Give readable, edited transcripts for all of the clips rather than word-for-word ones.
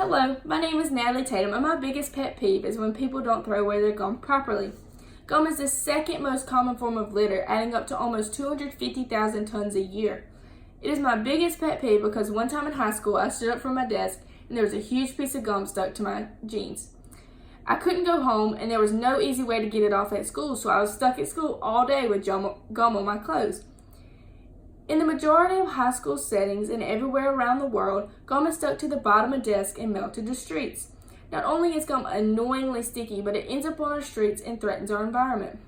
Hello, my name is Natalie Tatum, and my biggest pet peeve is when people don't throw away their gum properly. Gum is the second most common form of litter, adding up to almost 250,000 tons a year. It is my biggest pet peeve because one time in high school, I stood up from my desk and there was a huge piece of gum stuck to my jeans. I couldn't go home and there was no easy way to get it off at school, so I was stuck at school all day with gum on my clothes. In the majority of high school settings and everywhere around the world, gum is stuck to the bottom of desks and melted to streets. Not only is gum annoyingly sticky, but it ends up on our streets and threatens our environment.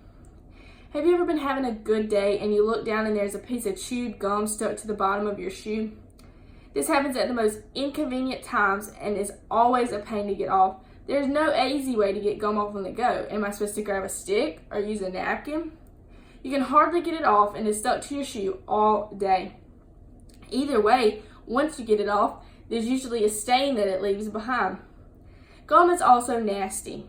Have you ever been having a good day and you look down and there's a piece of chewed gum stuck to the bottom of your shoe? This happens at the most inconvenient times and is always a pain to get off. There's no easy way to get gum off on the go. Am I supposed to grab a stick or use a napkin? You can hardly get it off and it's stuck to your shoe all day. Either way, once you get it off, there's usually a stain that it leaves behind. Gum is also nasty.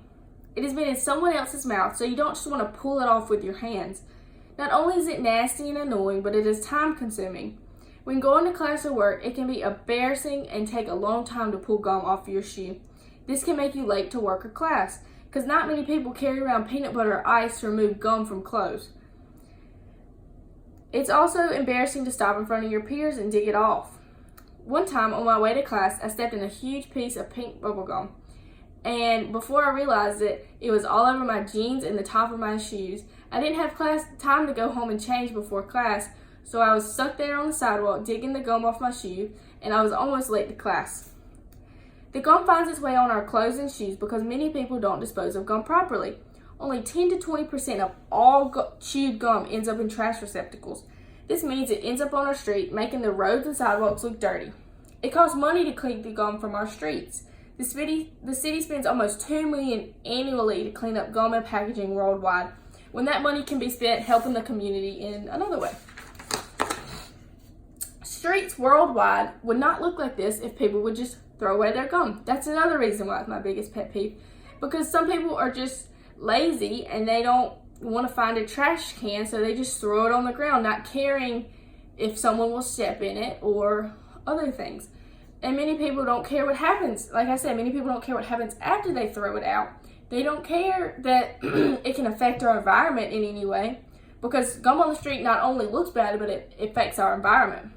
It has been in someone else's mouth, so you don't just want to pull it off with your hands. Not only is it nasty and annoying, but it is time consuming. When going to class or work, it can be embarrassing and take a long time to pull gum off your shoe. This can make you late to work or class, because not many people carry around peanut butter or ice to remove gum from clothes. It's also embarrassing to stop in front of your peers and dig it off. One time on my way to class, I stepped in a huge piece of pink bubble gum. And before I realized it, it was all over my jeans and the top of my shoes. I didn't have time to go home and change before class, so I was stuck there on the sidewalk digging the gum off my shoe, and I was almost late to class. The gum finds its way on our clothes and shoes because many people don't dispose of gum properly. Only 10 to 20% of all chewed gum ends up in trash receptacles. This means it ends up on our street, making the roads and sidewalks look dirty. It costs money to clean the gum from our streets. The city spends almost $2 million annually to clean up gum and packaging worldwide, when that money can be spent helping the community in another way. Streets worldwide would not look like this if people would just throw away their gum. That's another reason why it's my biggest pet peeve, because some people are just lazy and they don't want to find a trash can, so they just throw it on the ground, not caring if someone will step in it or other things. And many people don't care what happens. Like I said, many people don't care what happens after they throw it out. They don't care that it can affect our environment in any way, because gum on the street not only looks bad, but it affects our environment.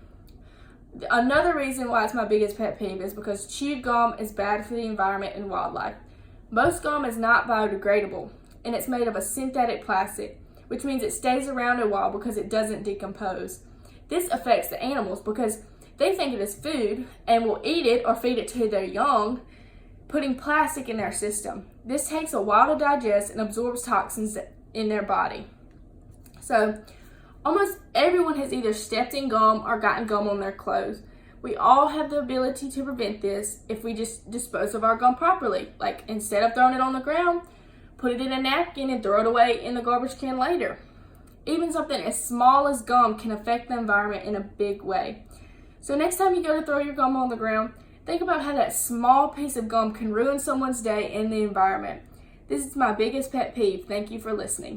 Another reason why it's my biggest pet peeve is because chewed gum is bad for the environment and wildlife. Most gum is not biodegradable, and it's made of a synthetic plastic, which means it stays around a while because it doesn't decompose. This affects the animals because they think it is food and will eat it or feed it to their young, putting plastic in their system. This takes a while to digest and absorbs toxins in their body. So, almost everyone has either stepped in gum or gotten gum on their clothes. We all have the ability to prevent this if we just dispose of our gum properly. Like, instead of throwing it on the ground, put it in a napkin and throw it away in the garbage can later. Even something as small as gum can affect the environment in a big way. So next time you go to throw your gum on the ground, think about how that small piece of gum can ruin someone's day and the environment. This is my biggest pet peeve. Thank you for listening.